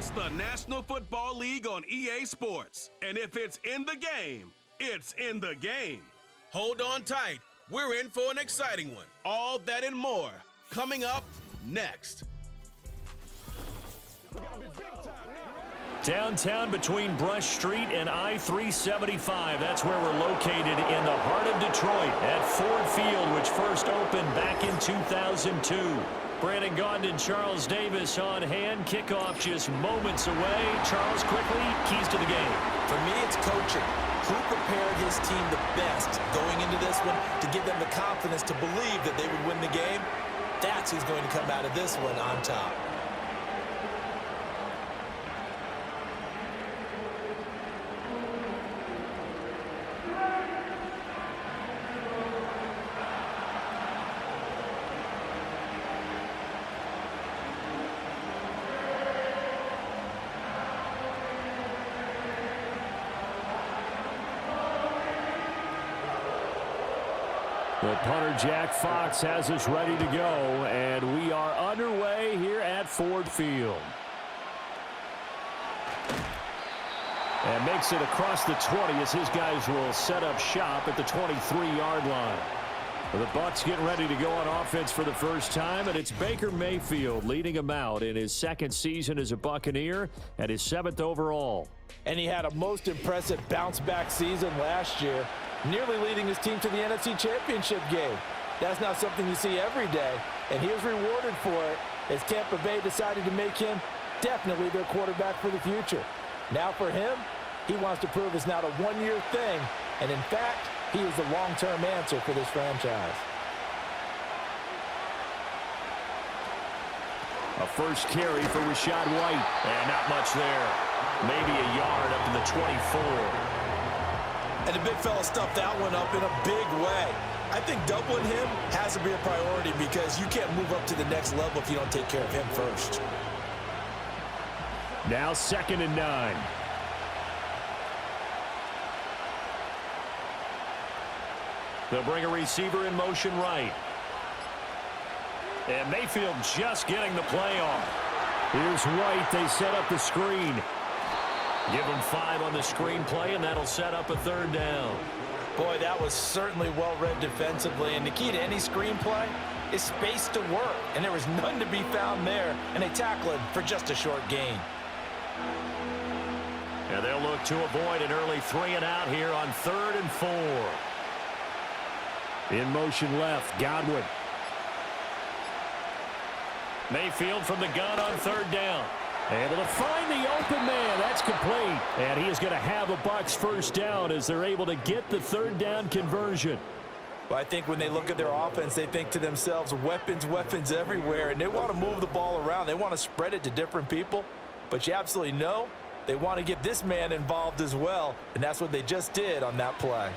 It's the National Football League on EA Sports. And if it's in the game, it's in the game. Hold on tight. We're in for an exciting one. All that and more coming up next. Downtown between Brush Street and I-375. That's where we're located in the heart of Detroit at Ford Field, which first opened back in 2002. Brandon Gaudin and Charles Davis on hand. Kickoff just moments away. Charles, quickly, keys to the game. For me, it's coaching. Who prepared his team the best going into this one to give them the confidence to believe that they would win the game? That's who's going to come out of this one on top. The punter, Jack Fox, has us ready to go, and we are underway here at Ford Field. And makes it across the 20 as his guys will set up shop at the 23-yard line. The Bucs getting ready to go on offense for the first time, and it's Baker Mayfield leading him out in his second season as a Buccaneer and his 7th overall. And he had a most impressive bounce-back season last year, nearly leading his team to the NFC Championship game. That's not something you see every day, and he was rewarded for it as Tampa Bay decided to make him definitely their quarterback for the future. Now for him, he wants to prove it's not a one-year thing, and in fact, he is the long-term answer for this franchise. A first carry for Rachaad White, and not much there. Maybe a yard up to the 24. And the big fella stuffed that one up in a big way. I think doubling him has to be a priority because you can't move up to the next level if you don't take care of him first. Now 2nd and 9. They'll bring a receiver in motion right. And Mayfield just getting the play off. Here's White. They set up the screen. Give him 5 on the screen play, and that'll set up a 3rd down. Boy, that was certainly well-read defensively, and the key to any screen play is space to work, and there was none to be found there, and they tackle him for just a short gain. And they'll look to avoid an early 3-and-out here on 3rd and 4. In motion left, Godwin. Mayfield from the gun on 3rd down. Able to find the open man. That's complete. And he is going to have a Bucs first down as they're able to get the 3rd down conversion. Well, I think when they look at their offense, they think to themselves, weapons, weapons everywhere. And they want to move the ball around. They want to spread it to different people. But you absolutely know they want to get this man involved as well. And that's what they just did on that play.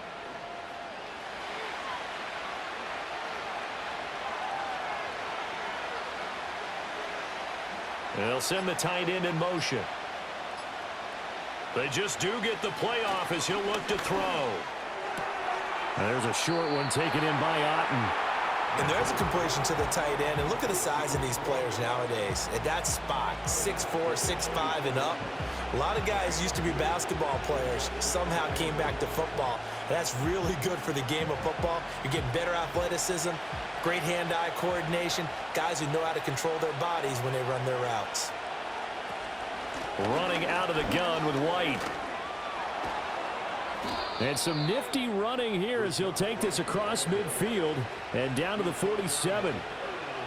They'll send the tight end in motion. They just do get the play off as he'll look to throw. And there's a short one taken in by Otten. And there's a completion to the tight end. And look at the size of these players nowadays. At that spot, 6'4", 6'5", and up. A lot of guys used to be basketball players, somehow came back to football. And that's really good for the game of football. You're getting better athleticism, great hand-eye coordination, guys who know how to control their bodies when they run their routes. Running out of the gun with White. And some nifty running here as he'll take this across midfield and down to the 47.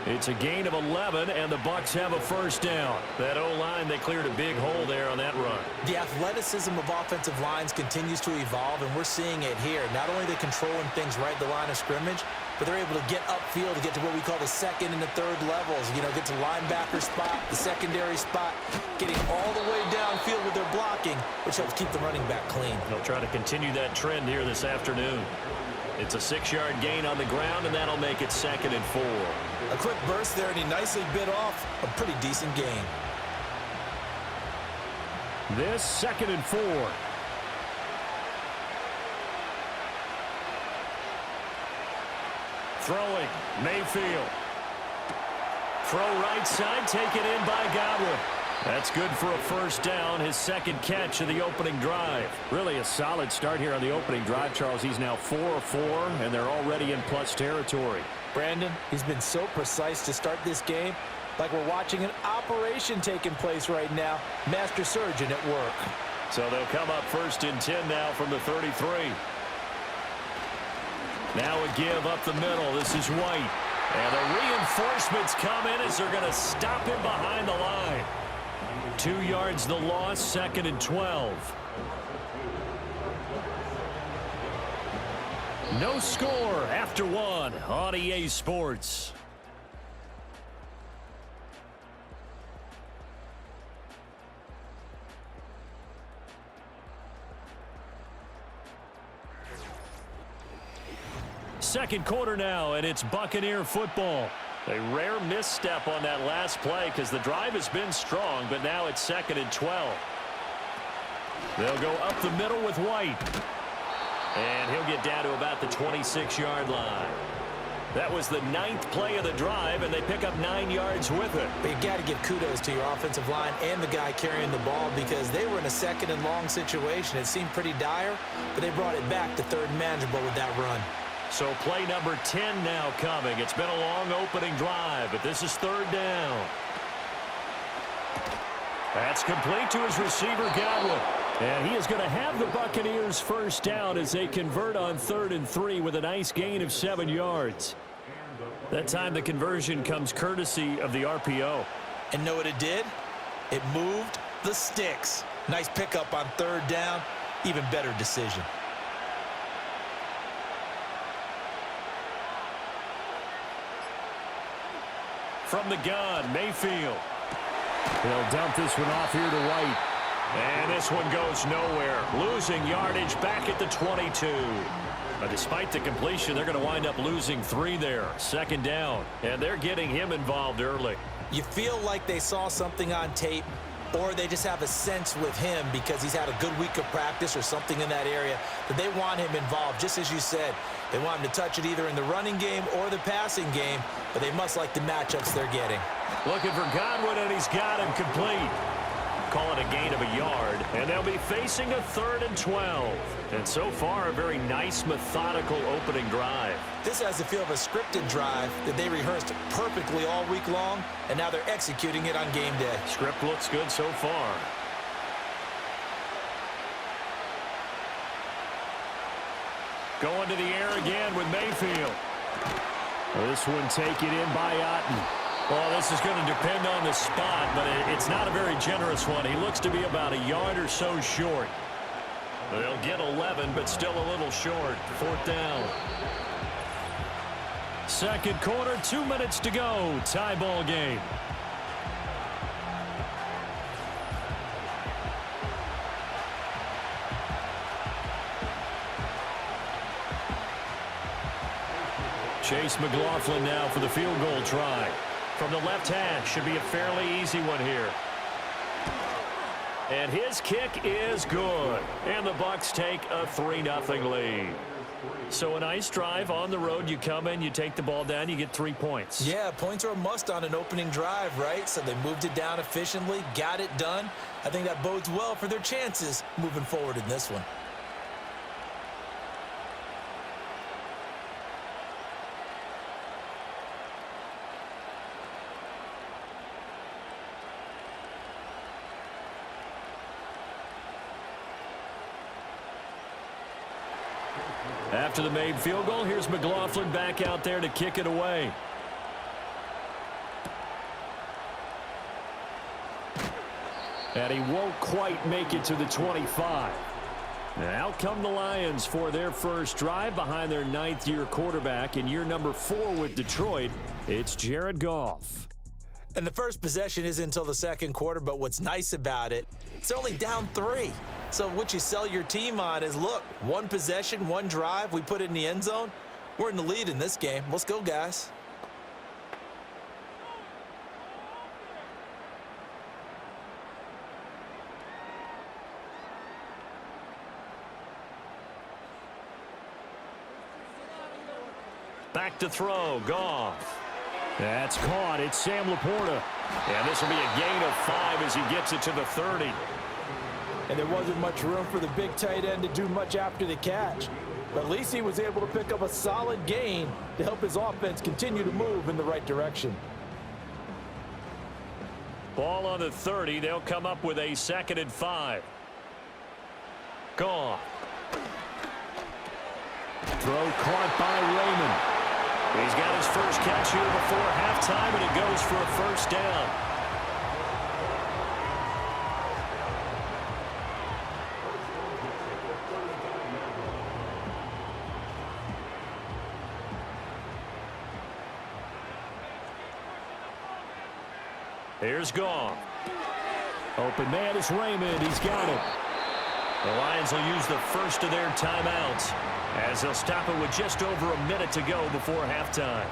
It's a gain of 11, and the Bucs have a first down. That O-line, they cleared a big hole there on that run. The athleticism of offensive lines continues to evolve, and we're seeing it here. Not only are they controlling things right at the line of scrimmage, but they're able to get upfield to get to what we call the 2nd and the 3rd levels. You know, get to linebacker spot, the secondary spot, getting all the way downfield with their blocking, which helps keep the running back clean. They'll try to continue that trend here this afternoon. It's a 6-yard gain on the ground, and that'll make it 2nd and 4. A quick burst there, and he nicely bit off a pretty decent gain. This 2nd and 4. Throwing, Mayfield. Throw right side, taken in by Godwin. That's good for a first down, his second catch of the opening drive. Really a solid start here on the opening drive, Charles. He's now 4 of 4, and they're already in plus territory. Brandon, he's been so precise to start this game, like we're watching an operation taking place right now. Master surgeon at work. So they'll come up 1st and 10 now from the 33. Now a give up the middle. This is White. And the reinforcements come in as they're going to stop him behind the line. 2 yards the loss, 2nd and 12. No score after 1 on EA Sports. Second quarter now, and it's Buccaneer football. A rare misstep on that last play because the drive has been strong, but now it's 2nd and 12. They'll go up the middle with White. And he'll get down to about the 26-yard line. That was the 9th play of the drive, and they pick up 9 yards with it. But you got to give kudos to your offensive line and the guy carrying the ball because they were in a 2nd and long situation. It seemed pretty dire, but they brought it back to 3rd and manageable with that run. So play number 10 now coming. It's been a long opening drive, but this is 3rd down. That's complete to his receiver, Godwin. And he is going to have the Buccaneers first down as they convert on 3rd and 3 with a nice gain of 7 yards. That time the conversion comes courtesy of the RPO. And know what it did? It moved the sticks. Nice pickup on 3rd down. Even better decision. From the gun, Mayfield. He'll dump this one off here to White. And this one goes nowhere. Losing yardage back at the 22. But despite the completion, they're going to wind up losing 3 there. 2nd down. And they're getting him involved early. You feel like they saw something on tape, or they just have a sense with him because he's had a good week of practice or something in that area that they want him involved. Just as you said, they want him to touch it either in the running game or the passing game, but they must like the matchups they're getting. Looking for Godwin, and he's got him complete. Call it a gain of a yard, and they'll be facing a 3rd and 12. And so far, a very nice, methodical opening drive. This has the feel of a scripted drive that they rehearsed perfectly all week long, and now they're executing it on game day. Script looks good so far. Going to the air again with Mayfield. This one taken in by Otten. Well, this is going to depend on the spot, but it's not a very generous one. He looks to be about a yard or so short. They'll get 11, but still a little short. 4th down. Second quarter, 2 minutes to go. Tie ball game. Chase McLaughlin now for the field goal try. From the left hash, should be a fairly easy one here. And his kick is good. And the Bucs take a 3-0 lead. So a nice drive on the road. You come in, you take the ball down, you get 3 points. Yeah, points are a must on an opening drive, right? So they moved it down efficiently, got it done. I think that bodes well for their chances moving forward in this one. After the made field goal, here's McLaughlin back out there to kick it away. And he won't quite make it to the 25. And out come the Lions for their first drive behind their 9th-year quarterback in year number 4 with Detroit. It's Jared Goff. And the first possession isn't until the second quarter, but what's nice about it, it's only down 3. So what you sell your team on is, look, 1 possession, 1 drive, we put it in the end zone. We're in the lead in this game. Let's go, guys. Back to throw, Goff. That's caught. It's Sam Laporta. And this will be a gain of 5 as he gets it to the 30. And there wasn't much room for the big tight end to do much after the catch. But at least he was able to pick up a solid gain to help his offense continue to move in the right direction. Ball on the 30. They'll come up with a 2nd and 5. Gone. Throw caught by Raymond. He's got his first catch here before halftime, and it goes for a first down. Here's Goff. Open man is Raymond. He's got it. The Lions will use the first of their timeouts as they'll stop it with just over a minute to go before halftime.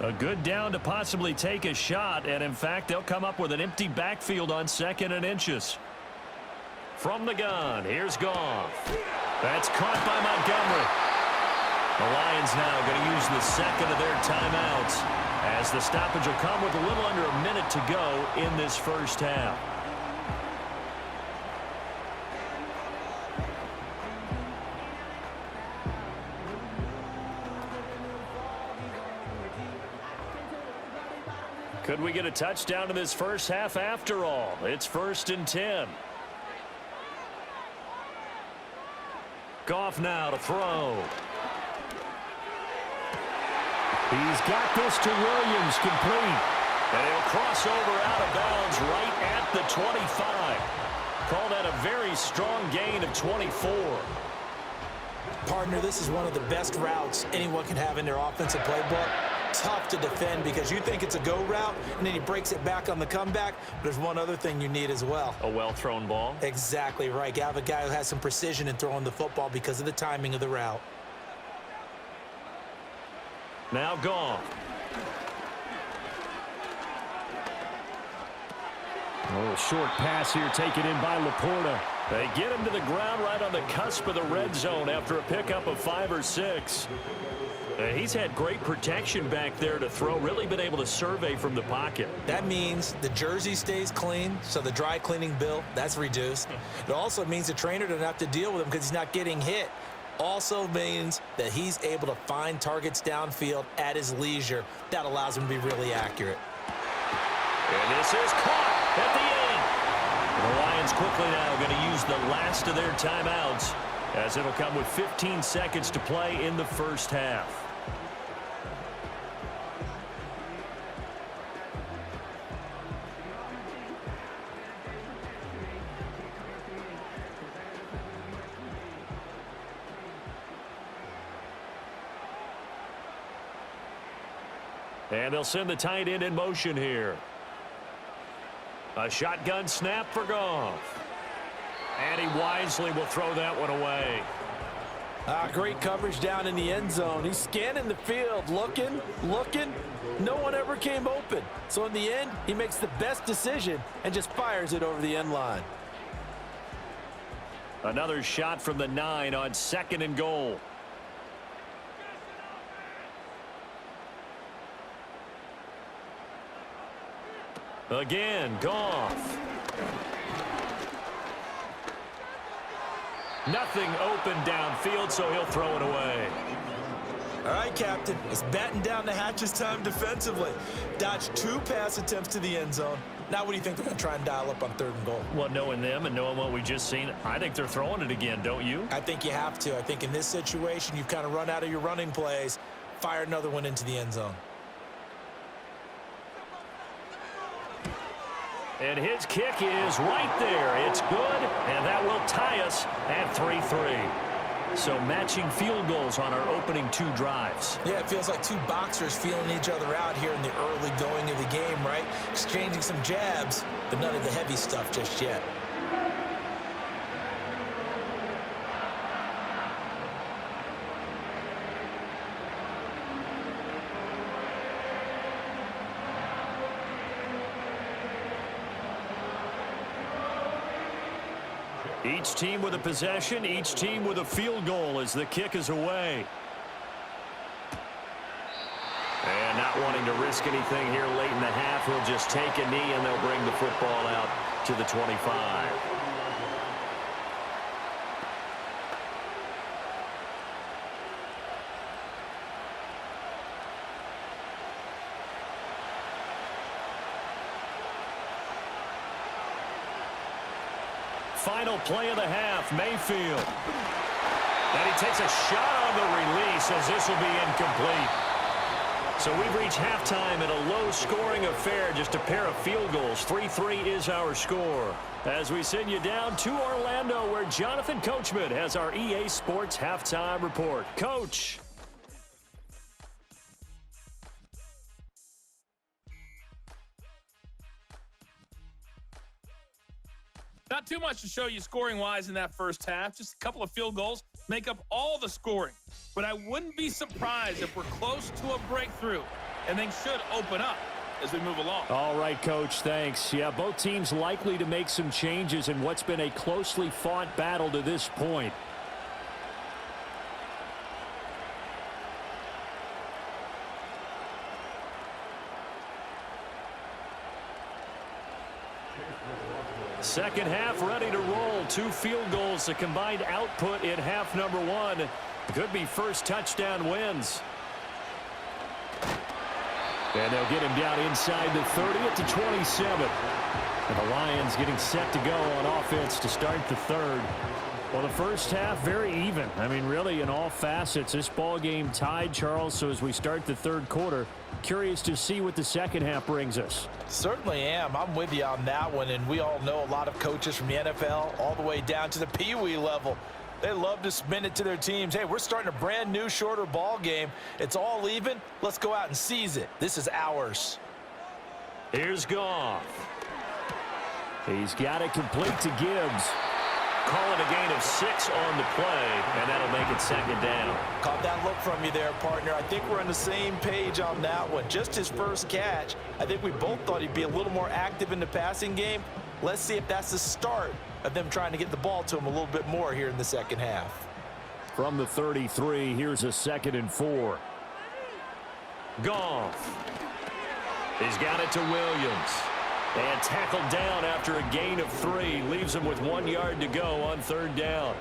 A good down to possibly take a shot, and in fact, they'll come up with an empty backfield on 2nd and inches. From the gun, here's Goff. That's caught by Montgomery. The Lions now going to use the 2nd of their timeouts as the stoppage will come with a little under a minute to go in this first half. Could we get a touchdown in this first half after all? It's 1st and 10. Goff now to throw. He's got this to Williams, complete. And he'll cross over out of bounds right at the 25. Call that a very strong gain of 24. Partner, this is one of the best routes anyone can have in their offensive playbook. Tough to defend because you think it's a go route, and then he breaks it back on the comeback. But there's one other thing you need as well. A well-thrown ball? Exactly right. You have a guy who has some precision in throwing the football because of the timing of the route. Now Goff. A little short pass here taken in by Laporta. They get him to the ground right on the cusp of the red zone after a pickup of 5 or 6. He's had great protection back there to throw, really been able to survey from the pocket. That means the jersey stays clean, so the dry cleaning bill, that's reduced. It also means the trainer doesn't have to deal with him because he's not getting hit. Also means that he's able to find targets downfield at his leisure. That allows him to be really accurate. And this is caught at the end. The Lions quickly now going to use the last of their timeouts as it'll come with 15 seconds to play in the first half. And they'll send the tight end in motion here. A shotgun snap for Goff. And he wisely will throw that one away. Great coverage down in the end zone. He's scanning the field, looking. No one ever came open. So in the end, he makes the best decision and just fires it over the end line. Another shot from the 9 on 2nd and goal. Again, Goff. Nothing open downfield, so he'll throw it away. All right, Captain. It's batten down the hatches time defensively. Dodged 2 pass attempts to the end zone. Now what do you think they're going to try and dial up on 3rd and goal? Well, knowing them and knowing what we just seen, I think they're throwing it again, don't you? I think you have to. I think in this situation, you've kind of run out of your running plays. Fire another one into the end zone. And his kick is right there. It's good, and that will tie us at 3-3. So matching field goals on our opening 2 drives. Yeah, it feels like 2 boxers feeling each other out here in the early going of the game, right? Exchanging some jabs, but none of the heavy stuff just yet. Each team with a possession, each team with a field goal as the kick is away. And not wanting to risk anything here late in the half, he'll just take a knee and they'll bring the football out to the 25. Final play of the half, Mayfield. And he takes a shot on the release as this will be incomplete. So we've reached halftime in a low-scoring affair, just a pair of field goals. 3-3 is our score. As we send you down to Orlando, where Jonathan Coachman has our EA Sports Halftime Report. Coach. Not too much to show you scoring-wise in that first half. Just a couple of field goals make up all the scoring. But I wouldn't be surprised if we're close to a breakthrough, and things should open up as we move along. All right, Coach, thanks. Yeah, both teams likely to make some changes in what's been a closely fought battle to this point. Second half ready to roll. 2 field goals, the combined output in half number 1. Could be first touchdown wins. And they'll get him down inside the 30 at the 27. And the Lions getting set to go on offense to start the third. Well, the first half, very even. I mean, really, in all facets, this ball game tied, Charles. So as we start the third quarter, curious to see what the second half brings us. Certainly am. I'm with you on that one, and we all know a lot of coaches from the NFL all the way down to the Pee Wee level. They love to spin it to their teams. Hey, we're starting a brand new, shorter ball game. It's all even. Let's go out and seize it. This is ours. Here's Goff. He's got it complete to Gibbs. Call it a gain of 6 on the play, and that'll make it second down. Caught that look from you there, partner. I think we're on the same page on that one. Just his first catch. I think we both thought he'd be a little more active in the passing game. Let's see if that's the start of them trying to get the ball to him a little bit more here in the second half. From the 33, here's a 2nd and 4. Goff. He's got it to Williams. And tackled down after a gain of 3. Leaves him with 1 yard to go on third down.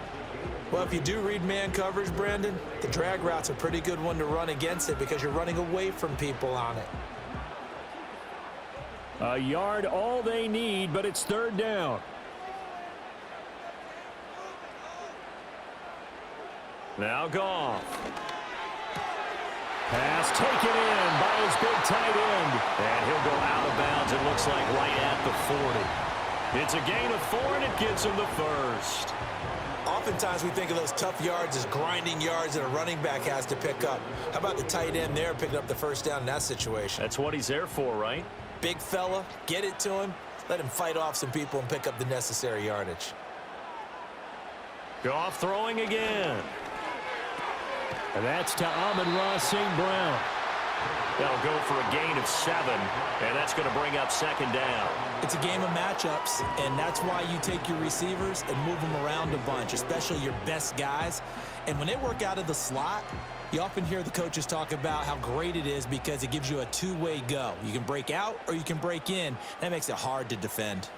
Well, if you do read man coverage, Brandon, the drag route's a pretty good one to run against it because you're running away from people on it. A yard all they need, but it's third down. Now Goff. Pass taken in by his big tight end. And he'll go out of bounds, it looks like right at the 40. It's a gain of 4, and it gets him the first. Oftentimes we think of those tough yards as grinding yards that a running back has to pick up. How about the tight end there picking up the first down in that situation? That's what he's there for, right? Big fella, get it to him, let him fight off some people and pick up the necessary yardage. Goff throwing again. And that's to Amon-Ra St. Brown. That'll go for a gain of 7, and that's going to bring up second down. It's a game of matchups, and that's why you take your receivers and move them around a bunch, especially your best guys. And when they work out of the slot, you often hear the coaches talk about how great it is because it gives you a two-way go. You can break out or you can break in. That makes it hard to defend.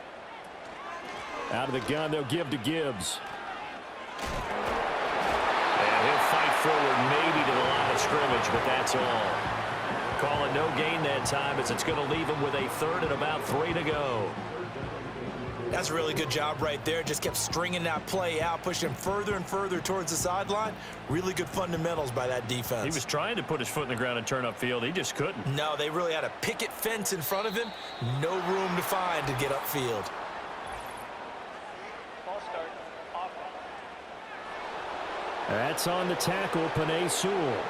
Out of the gun, they'll give to Gibbs. And he'll fight forward maybe to the line of scrimmage, but that's all. Call it no gain that time as it's going to leave him with a third and about 3 to go. That's a really good job right there. Just kept stringing that play out, pushing him further and further towards the sideline. Really good fundamentals by that defense. He was trying to put his foot in the ground and turn upfield. He just couldn't. No, they really had a picket fence in front of him. No room to find to get upfield. That's on the tackle, Penei Sewell.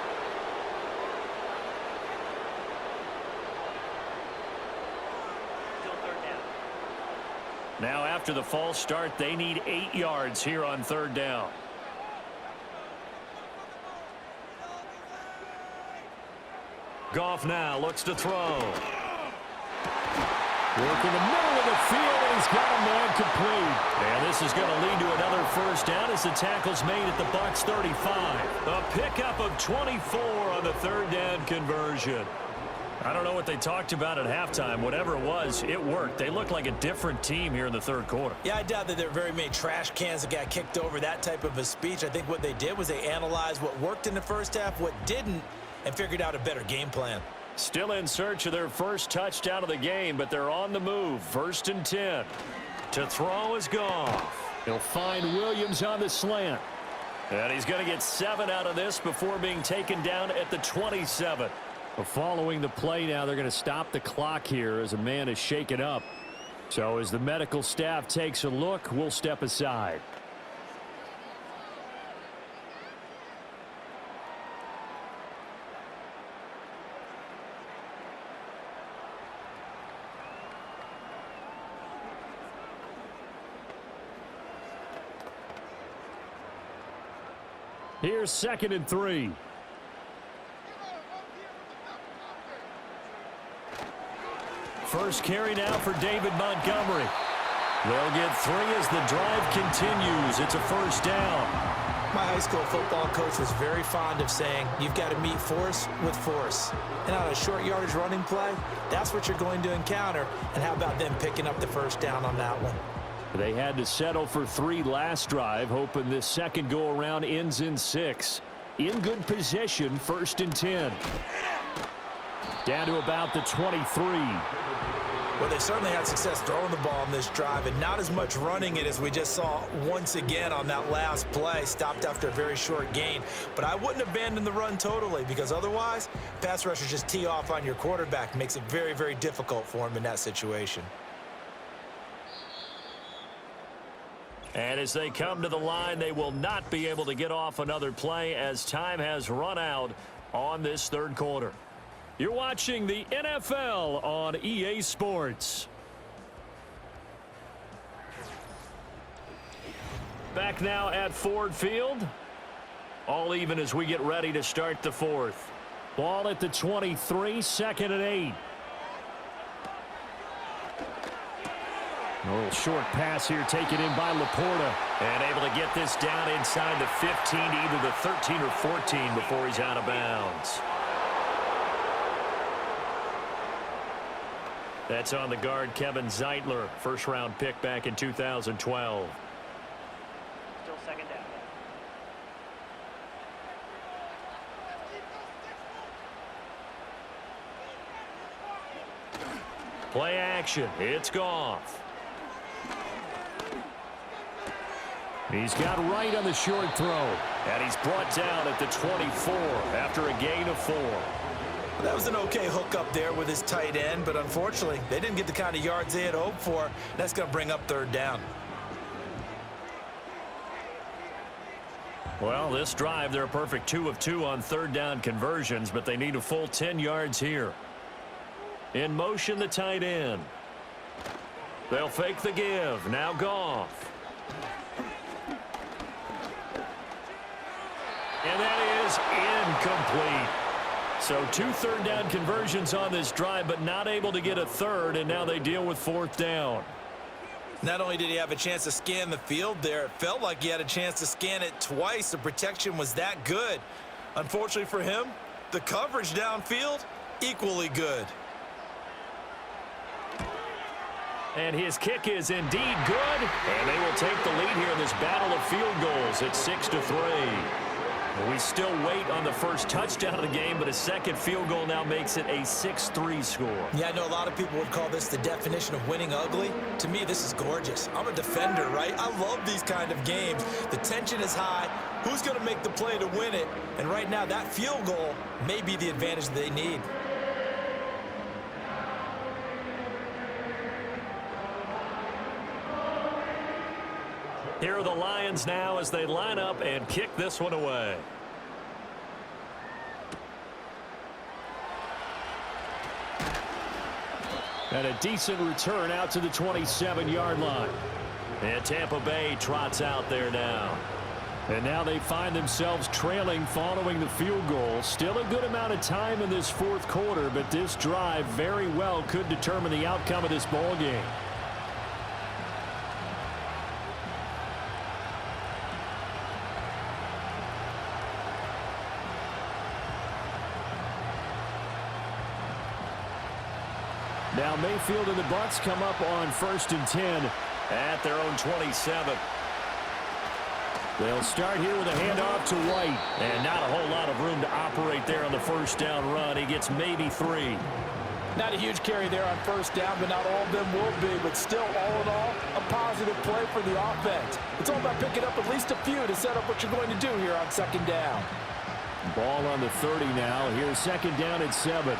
Now after the false start, they need 8 yards here on third down. Goff now looks to throw. Working the middle of the field, and he's got a man complete. And this is going to lead to another first down as the tackle's made at the Bucs 35. A pickup of 24 on the third down conversion. I don't know what they talked about at halftime. Whatever it was, it worked. They looked like a different team here in the third quarter. Yeah, I doubt that there were very many trash cans that got kicked over, that type of a speech. I think what they did was they analyzed what worked in the first half, what didn't, and figured out a better game plan. Still in search of their first touchdown of the game, but they're on the move. 1st and 10. To throw is Goff. He'll find Williams on the slant. And he's going to get 7 out of this before being taken down at the 27. Following the play now, they're going to stop the clock here as a man is shaken up. So as the medical staff takes a look, we'll step aside. Here's 2nd and 3. First carry now for David Montgomery. They'll get 3 as the drive continues. It's a first down. My high school football coach was very fond of saying, you've got to meet force with force. And on a short yardage running play, that's what you're going to encounter. And how about them picking up the first down on that one? They had to settle for 3 last drive, hoping this second go-around ends in 6. In good position, 1st and 10. Down to about the 23. Well, they certainly had success throwing the ball on this drive, and not as much running it as we just saw once again on that last play. Stopped after a very short gain. But I wouldn't abandon the run totally, because otherwise, pass rushers just tee off on your quarterback. Makes it very, very difficult for him in that situation. And as they come to the line, they will not be able to get off another play as time has run out on this third quarter. You're watching the NFL on EA Sports. Back now at Ford Field. All even as we get ready to start the fourth. Ball at the 23, 2nd and 8. A little short pass here taken in by Laporta. And able to get this down inside the 15 to either the 13 or 14 before he's out of bounds. That's on the guard, Kevin Zeitler, first-round pick back in 2012. Still 2nd down. Play action. It's Goff. He's got right on the short throw. And he's brought down at the 24 after a gain of 4. That was an okay hookup there with his tight end, but unfortunately, they didn't get the kind of yards they had hoped for. That's going to bring up 3rd down. Well, this drive, they're a perfect 2 of 2 on 3rd down conversions, but they need a full 10 yards here. In motion, the tight end. They'll fake the give. Now Goff. And that is incomplete. So 2 3rd down conversions on this drive, but not able to get a 3rd, and now they deal with 4th down. Not only did he have a chance to scan the field there, it felt like he had a chance to scan it twice. The protection was that good. Unfortunately for him, the coverage downfield, equally good. And his kick is indeed good, and they will take the lead here in this battle of field goals at 6-3. We still wait on the first touchdown of the game, but a second field goal now makes it a 6-3 score. Yeah, I know a lot of people would call this the definition of winning ugly. To me, this is gorgeous. I'm a defender, right? I love these kind of games. The tension is high. Who's going to make the play to win it? And right now, that field goal may be the advantage they need. Here are the Lions now as they line up and kick this one away. And a decent return out to the 27-yard line. And Tampa Bay trots out there now. And now they find themselves trailing following the field goal. Still a good amount of time in this fourth quarter, but this drive very well could determine the outcome of this ball game. Now Mayfield and the Bucs come up on 1st and 10 at their own 27. They'll start here with a handoff to White. And not a whole lot of room to operate there on the first down run. He gets maybe 3. Not a huge carry there on first down, but not all of them will be. But still, all in all, a positive play for the offense. It's all about picking up at least a few to set up what you're going to do here on 2nd down. Ball on the 30 now. Here's 2nd down at 7.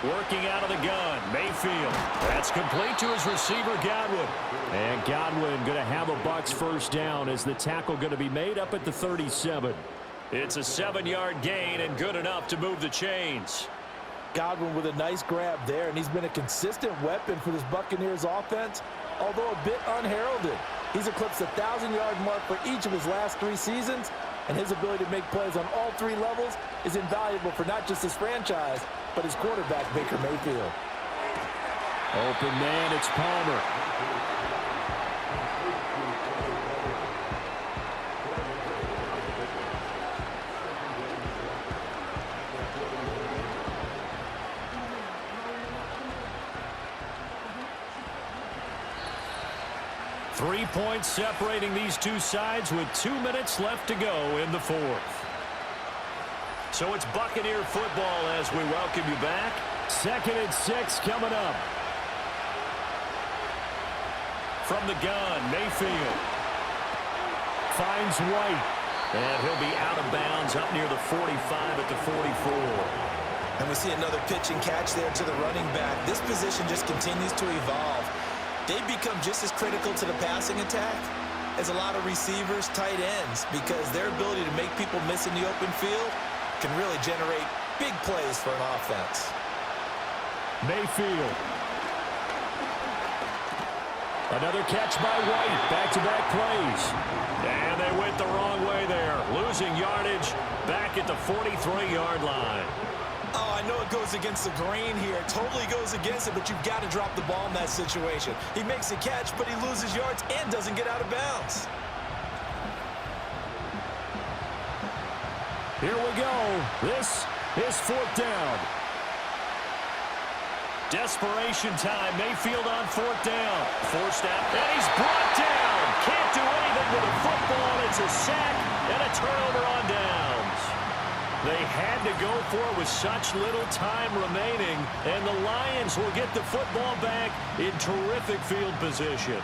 Working out of the gun, Mayfield. That's complete to his receiver, Godwin. And Godwin going to have a Bucs first down as the tackle going to be made up at the 37. It's a 7-yard gain and good enough to move the chains. Godwin with a nice grab there, and he's been a consistent weapon for this Buccaneers offense, although a bit unheralded. He's eclipsed the 1,000-yard mark for each of his last 3 seasons, and his ability to make plays on all 3 levels is invaluable for not just his franchise, but his quarterback, Baker Mayfield. Open man, it's Palmer. Three points separating these two sides with 2 minutes left to go in the fourth. So it's Buccaneer football as we welcome you back. 2nd and 6 coming up. From the gun, Mayfield finds White. And he'll be out of bounds up near the 45 at the 44. And we see another pitch and catch there to the running back. This position just continues to evolve. They've become just as critical to the passing attack as a lot of receivers, tight ends, because their ability to make people miss in the open field can really generate big plays for an offense. Mayfield. Another catch by White. Back-to-back plays. And they went the wrong way there. Losing yardage back at the 43-yard line. Oh, I know it goes against the grain here. It totally goes against it, but you've got to drop the ball in that situation. He makes a catch, but he loses yards and doesn't get out of bounds. Here we go. This is 4th down. Desperation time. Mayfield on 4th down. Forced out. And he's brought down. Can't do anything with a football. It's a sack and a turnover on downs. They had to go for it with such little time remaining. And the Lions will get the football back in terrific field position.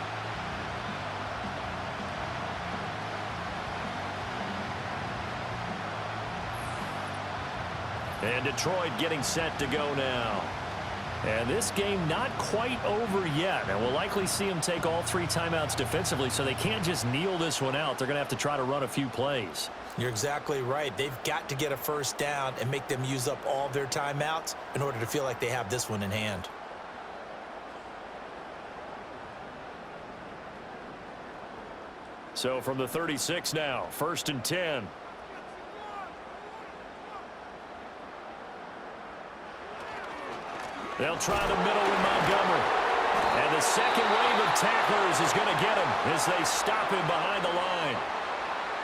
And Detroit getting set to go now. And this game not quite over yet. And we'll likely see them take all 3 timeouts defensively, so they can't just kneel this one out. They're going to have to try to run a few plays. You're exactly right. They've got to get a first down and make them use up all their timeouts in order to feel like they have this one in hand. So from the 36 now, 1st and 10. They'll try the middle with Montgomery. And the second wave of tacklers is going to get him as they stop him behind the line.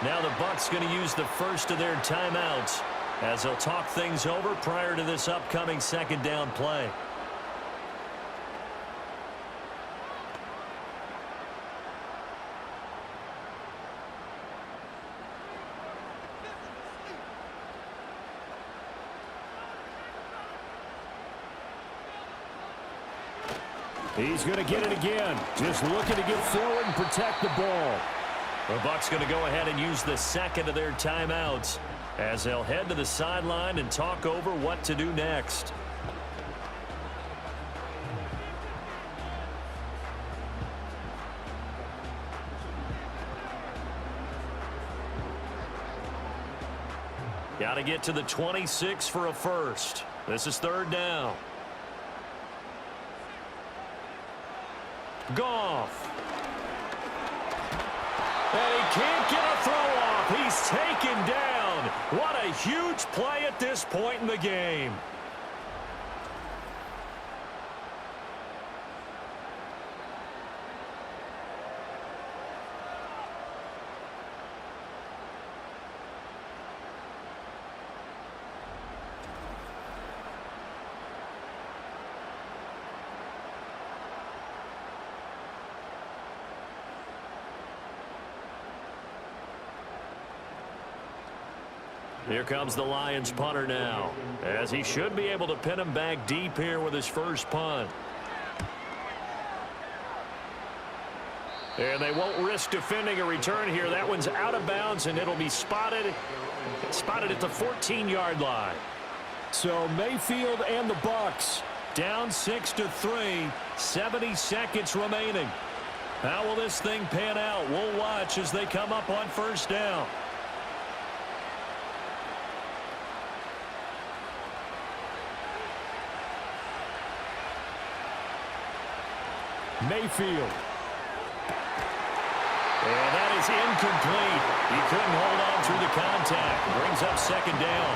Now the Bucs going to use the first of their timeouts as they'll talk things over prior to this upcoming 2nd down play. He's going to get it again. Just looking to get forward and protect the ball. The Bucs going to go ahead and use the second of their timeouts as they'll head to the sideline and talk over what to do next. Got to get to the 26 for a first. This is 3rd down. Goff. And he can't get a throw off. He's taken down. What a huge play at this point in the game. Here comes the Lions punter now, as he should be able to pin him back deep here with his first punt. And they won't risk defending a return here. That one's out of bounds, and it'll be spotted at the 14-yard line. So Mayfield and the Bucs down 6-3, 70 seconds remaining. How will this thing pan out? We'll watch as they come up on first down. Mayfield. And that is incomplete. He couldn't hold on through the contact. Brings up second down.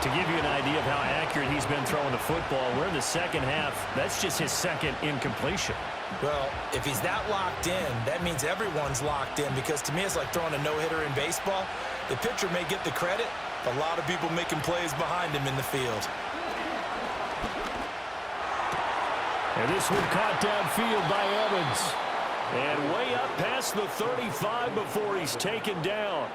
To give you an idea of how accurate he's been throwing the football, we're in the second half. That's just his second incompletion. Well, if he's that locked in, that means everyone's locked in, because to me it's like throwing a no-hitter in baseball. The pitcher may get the credit, but a lot of people making plays behind him in the field. And this one caught downfield by Evans. And way up past the 35 before he's taken down.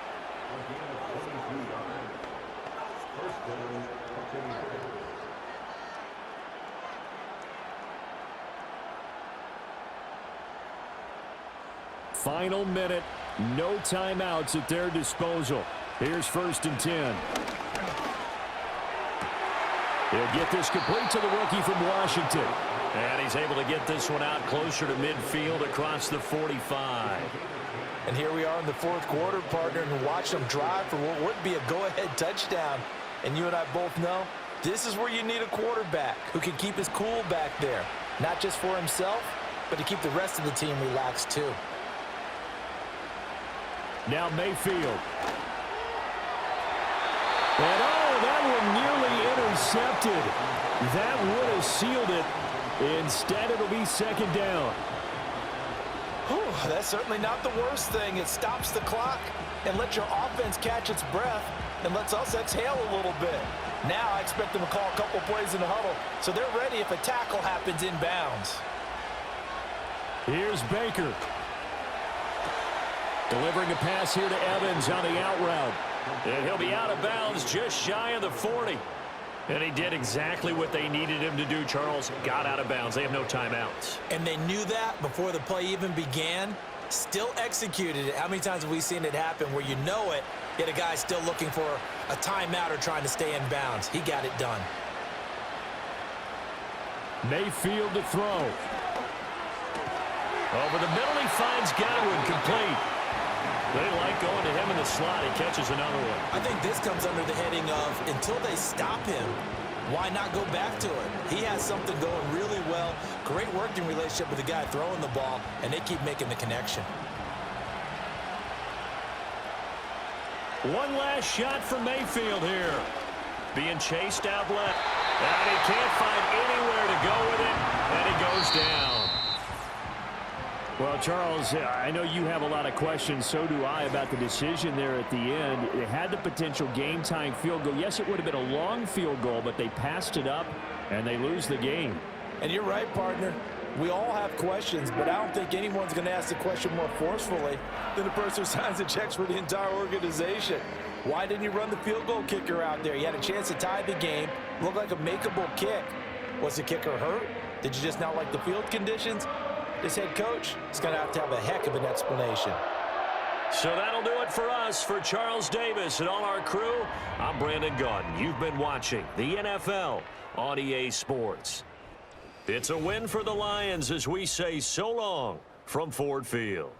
Final minute, no timeouts at their disposal. Here's 1st and 10. He'll get this complete to the rookie from Washington. And he's able to get this one out closer to midfield across the 45. And here we are in the fourth quarter, partner, and watch them drive for what would be a go-ahead touchdown. And you and I both know this is where you need a quarterback who can keep his cool back there. Not just for himself, but to keep the rest of the team relaxed too. Now Mayfield. And oh, that one nearly intercepted. That would have sealed it. Instead, it'll be second down. Whew, that's certainly not the worst thing. It stops the clock and lets your offense catch its breath and lets us exhale a little bit. Now I expect them to call a couple plays in the huddle, so they're ready if a tackle happens in bounds. Here's Baker. Delivering a pass here to Evans on the out route. And he'll be out of bounds just shy of the 40. And he did exactly what they needed him to do, Charles. Got out of bounds. They have no timeouts. And they knew that before the play even began. Still executed it. How many times have we seen it happen where you know it, yet a guy still looking for a timeout or trying to stay in bounds? He got it done. Mayfield to throw. Over the middle, he finds Godwin, complete. They like going to him in the slot. He catches another one. I think this comes under the heading of, until they stop him, why not go back to it? He has something going really well. Great working relationship with the guy throwing the ball, and they keep making the connection. One last shot for Mayfield here. Being chased out left. And he can't find anywhere to go with it, and he goes down. Well, Charles, I know you have a lot of questions. So do I about the decision there at the end. It had the potential game-time field goal. Yes, it would have been a long field goal, but they passed it up, and they lose the game. And you're right, partner. We all have questions, but I don't think anyone's going to ask the question more forcefully than the person who signs the checks for the entire organization. Why didn't you run the field goal kicker out there? You had a chance to tie the game. Looked like a makeable kick. Was the kicker hurt? Did you just not like the field conditions? This head coach is going to have a heck of an explanation. So that'll do it for us. For Charles Davis and all our crew, I'm Brandon Gaudin. You've been watching the NFL on EA Sports. It's a win for the Lions as we say so long from Ford Field.